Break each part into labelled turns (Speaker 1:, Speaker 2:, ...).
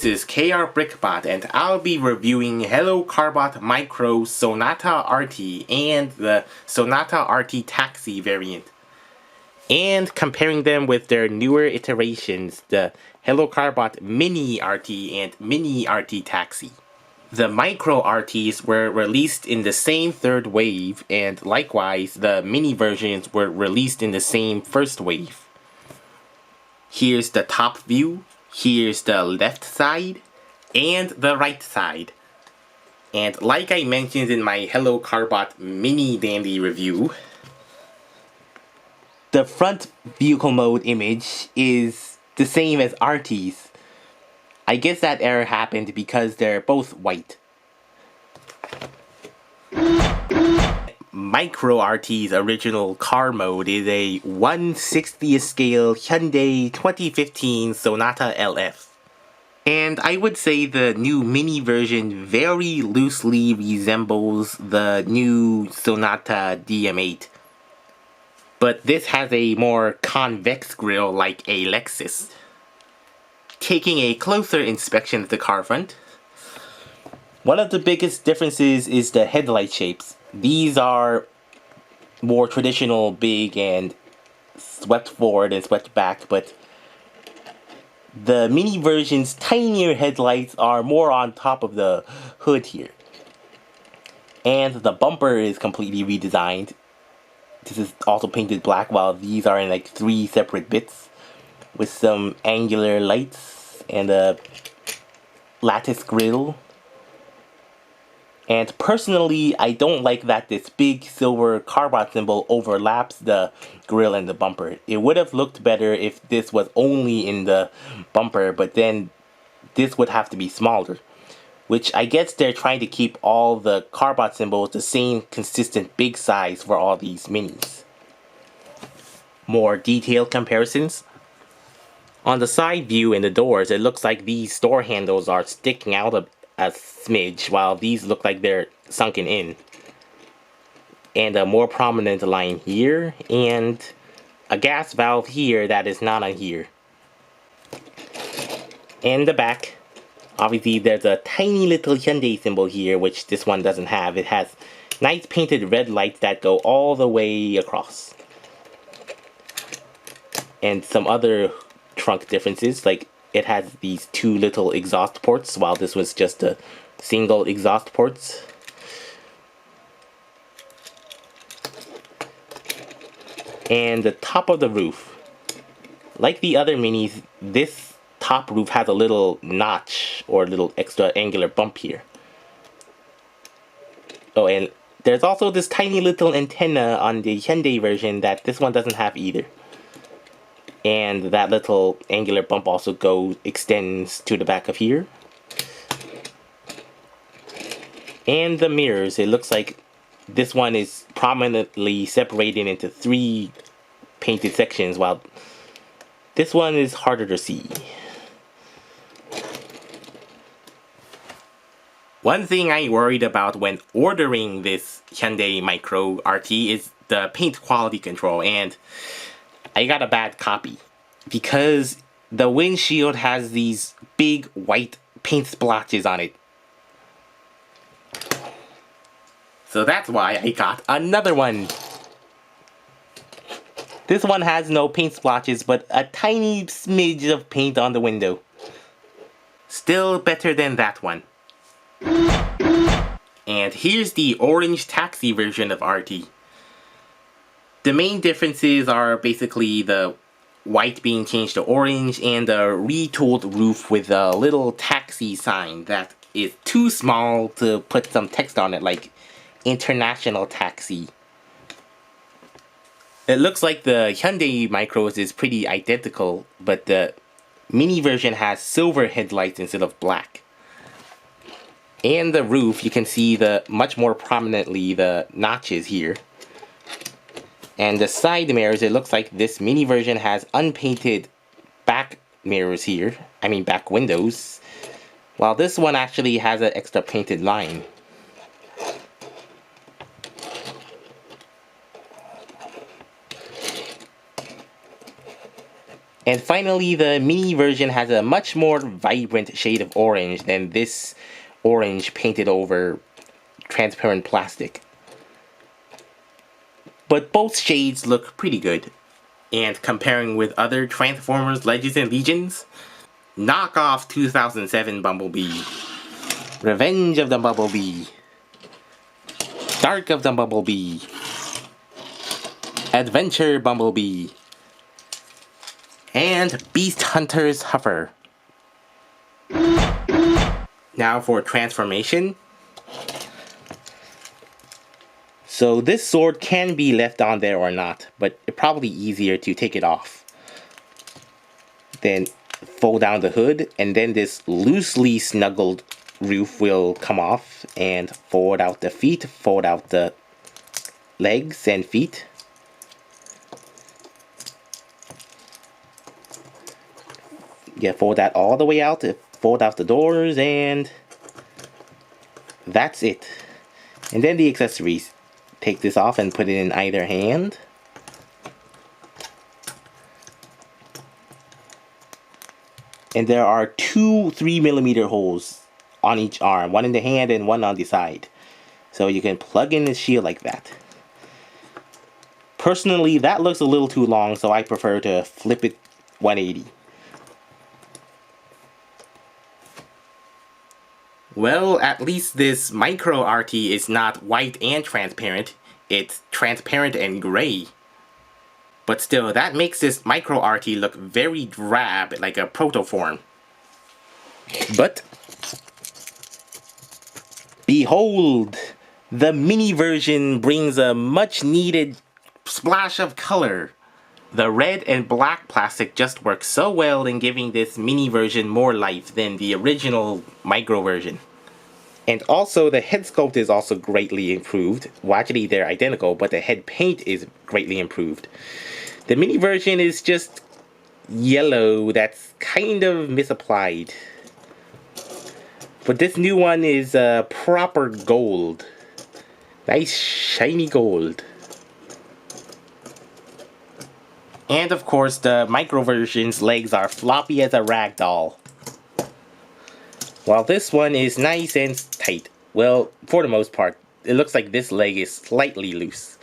Speaker 1: this is KRBrickBot and I'll be reviewing Helloka봇 Micro Sonata Arty and the Sonata Arty Taxi variant, and comparing them with their newer iterations, the Helloka봇 Mini Arty and Mini Arty Taxi. The Micro Artys were released in the same third wave, and likewise the mini versions were released in the same first wave. Here's the top view. Here's the left side and the right side. And like I mentioned in my Helloka봇 Mini Dandy review, the front vehicle mode image is the same as Arty's. I guess that error happened because they're both white. Micro Arty's original car mode is a 1/60th scale Hyundai 2015 Sonata LF. And I would say the new mini version very loosely resembles the new Sonata DM8. But this has a more convex grille like a Lexus. Taking a closer inspection of the car front, one of the biggest differences is the headlight shapes. These are more traditional, big, and swept forward and swept back, but the mini version's tinier headlights are more on top of the hood here. And the bumper is completely redesigned. This is also painted black, while these are in like 3 separate bits with some angular lights and a lattice grille. And personally, I don't like that this big silver Carbot symbol overlaps the grille and the bumper. It would have looked better if this was only in the bumper, but then this would have to be smaller. Which I guess they're trying to keep all the Carbot symbols the same consistent big size for all these minis. More detailed comparisons. On the side view and the doors, it looks like these door handles are sticking out a smidge, while these look like they're sunken in. And a more prominent line here, and a gas valve here that is not on here. And the back, obviously there's a tiny little Hyundai symbol here, which this one doesn't have. It has nice painted red lights that go all the way across. And some other trunk differences, like it has these 2 little exhaust ports, while this was just a single exhaust ports. And the top of the roof, like the other minis, this top roof has a little notch or a little extra angular bump here. Oh, and there's also this tiny little antenna on the Hyundai version that this one doesn't have either. And that little angular bump also extends to the back of here. And the mirrors, it looks like this one is prominently separated into 3 painted sections, while this one is harder to see. One thing I worried about when ordering this Hyundai Micro Arty is the paint quality control, and I got a bad copy because the windshield has these big white paint splotches on it. So that's why I got another one. This one has no paint splotches, but a tiny smidge of paint on the window. Still better than that one. And here's the orange taxi version of Arty. The main differences are basically the white being changed to orange and a retooled roof with a little taxi sign that is too small to put some text on it, like International Taxi. It looks like the Hyundai Micros is pretty identical, but the mini version has silver headlights instead of black. And the roof, you can see much more prominently the notches here. And the side mirrors, it looks like this mini version has unpainted back mirrors here. I mean back windows. While this one actually has an extra painted line. And finally, the mini version has a much more vibrant shade of orange than this orange painted over transparent plastic. But both shades look pretty good. And comparing with other Transformers Legends and Legions, knock off 2007 Bumblebee, Revenge of the Bumblebee, Dark of the Bumblebee, Adventure Bumblebee, and Beast Hunter's Huffer. Now for transformation. So this sword can be left on there or not, but it's probably easier to take it off. Then fold down the hood, and then this loosely snuggled roof will come off, and fold out the feet, fold out the legs and feet. Yeah, fold that all the way out, fold out the doors, and that's it. And then the accessories. Take this off and put it in either hand. And there are two 3mm holes on each arm, one in the hand and one on the side. So you can plug in the shield like that. Personally, that looks a little too long, so I prefer to flip it 180. Well, at least this Micro Arty is not white and transparent, it's transparent and gray. But still, that makes this Micro Arty look very drab, like a protoform. But behold! The mini version brings a much needed splash of color. The red and black plastic just works so well in giving this mini version more life than the original micro version. And also the head sculpt is also greatly improved. Well, actually they're identical, but the head paint is greatly improved. The mini version is just yellow that's kind of misapplied. But this new one is proper gold. Nice shiny gold. And of course, the micro version's legs are floppy as a rag doll. While this one is nice and tight. Well, for the most part, it looks like this leg is slightly loose.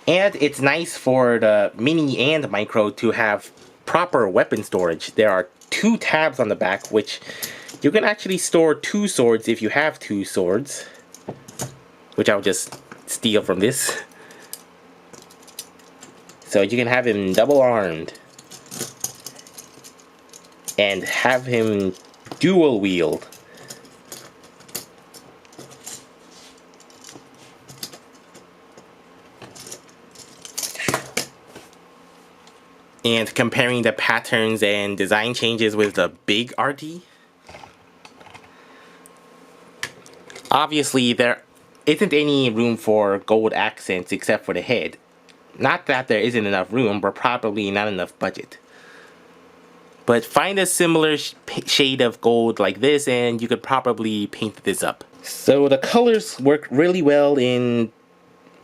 Speaker 1: And it's nice for the mini and micro to have proper weapon storage. There are two tabs on the back, which you can actually store two swords if you have two swords. Which I'll just steal from this. So you can have him double armed. And have him dual wield. And comparing the patterns and design changes with the big Arty. Obviously there isn't any room for gold accents except for the head. Not that there isn't enough room, but probably not enough budget. But find a similar shade of gold like this and you could probably paint this up. So the colors work really well in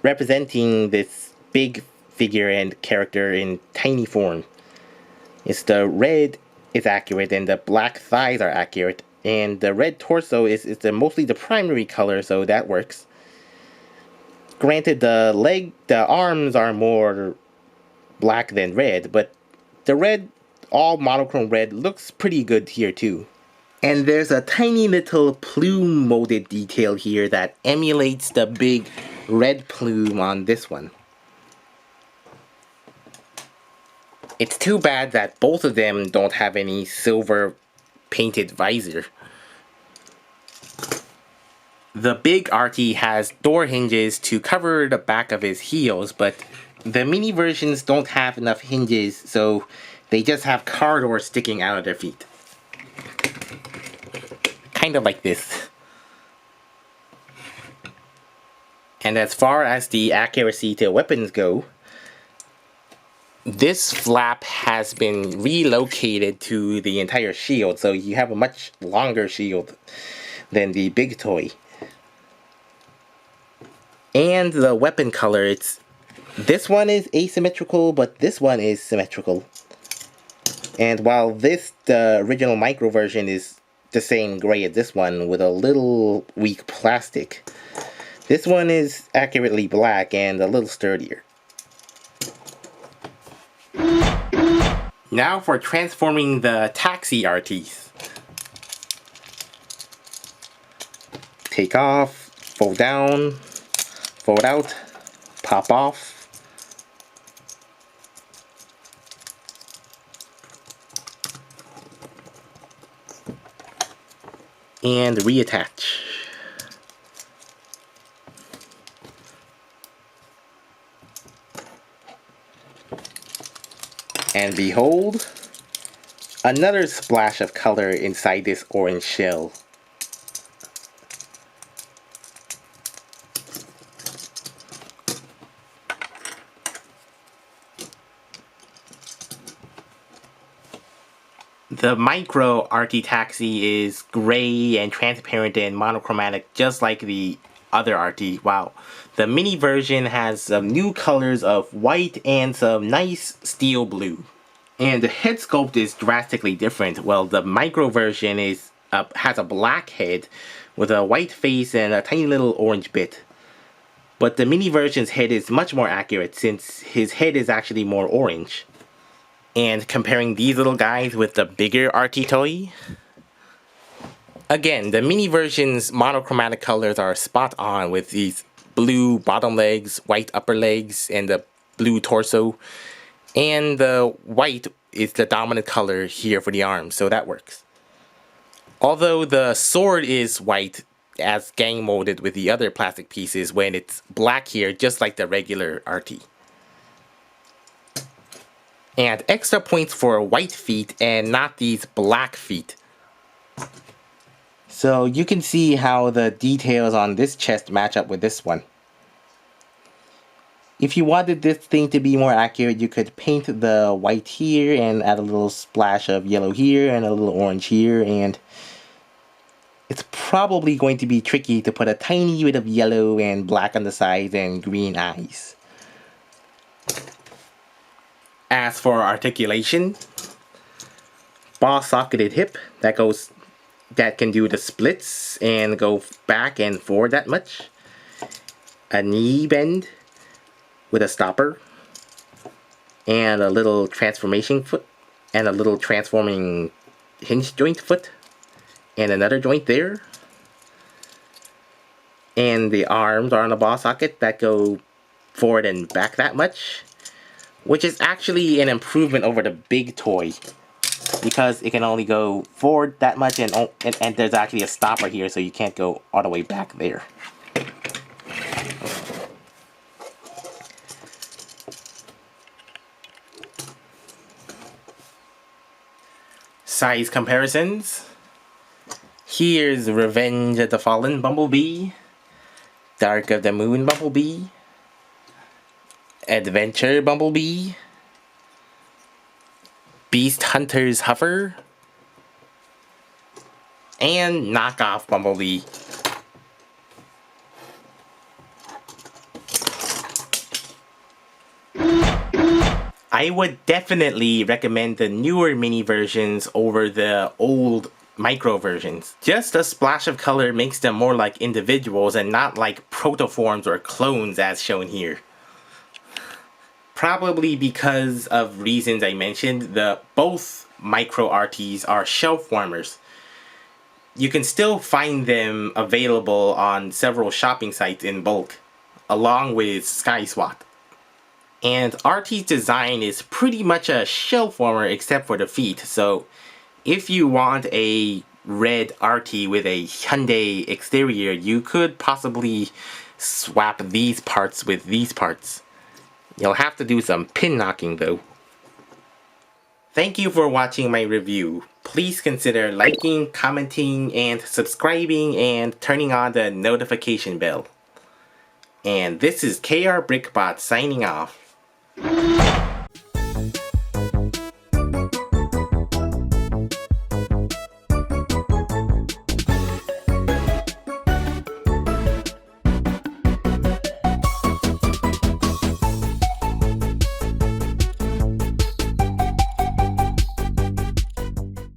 Speaker 1: representing this big figure and character in tiny form. It's the red is accurate and the black thighs are accurate. And the red torso is mostly the primary color, so that works. Granted, the arms are more black than red, but the red, all monochrome red, looks pretty good here too. And there's a tiny little plume molded detail here that emulates the big red plume on this one. It's too bad that both of them don't have any silver painted visor. The big Arty has door hinges to cover the back of his heels, but the mini versions don't have enough hinges, so they just have car doors sticking out of their feet. Kind of like this. And as far as the accuracy to weapons go, this flap has been relocated to the entire shield, so you have a much longer shield than the big toy. And the weapon color, it's This one is asymmetrical, but this one is symmetrical. And while the original micro version is the same gray as this one with a little weak plastic, this one is accurately black and a little sturdier. Now for transforming the taxi RTs. Take off, fold down, fold out, pop off. And reattach. And behold, another splash of color inside this orange shell. The Micro Arty taxi is gray and transparent and monochromatic just like the other Arty. Wow. The mini version has some new colors of white and some nice steel blue. And the head sculpt is drastically different. Well, the Micro version has a black head with a white face and a tiny little orange bit. But the mini version's head is much more accurate since his head is actually more orange. And comparing these little guys with the bigger Arty toy, again, the mini version's monochromatic colors are spot on with these blue bottom legs, white upper legs, and the blue torso. And the white is the dominant color here for the arms, so that works. Although the sword is white as gang molded with the other plastic pieces when it's black here, just like the regular Arty. And extra points for white feet and not these black feet. So you can see how the details on this chest match up with this one. If you wanted this thing to be more accurate, you could paint the white here and add a little splash of yellow here and a little orange here, and it's probably going to be tricky to put a tiny bit of yellow and black on the sides and green eyes. As for articulation, ball socketed hip that can do the splits and go back and forward that much. A knee bend with a stopper and a little transformation foot and a little transforming hinge joint foot and another joint there. And the arms are on a ball socket that go forward and back that much, which is actually an improvement over the big toy because it can only go forward that much and there's actually a stopper here, so you can't go all the way back there. Size comparisons. Here's Revenge of the Fallen Bumblebee, Dark of the Moon Bumblebee, Adventure Bumblebee, Beast Hunter's Hover, and Knockoff Bumblebee. I would definitely recommend the newer mini versions over the old micro versions. Just a splash of color makes them more like individuals and not like protoforms or clones as shown here. Probably because of reasons I mentioned, both micro Arties are shelf warmers. You can still find them available on several shopping sites in bulk, along with SkySwat. And Arty's design is pretty much a shelf warmer except for the feet, so if you want a red Arty with a Hyundai exterior, you could possibly swap these parts with these parts. You'll have to do some pin knocking though. Thank you for watching my review. Please consider liking, commenting, and subscribing and turning on the notification bell. And this is KRBrickBot signing off.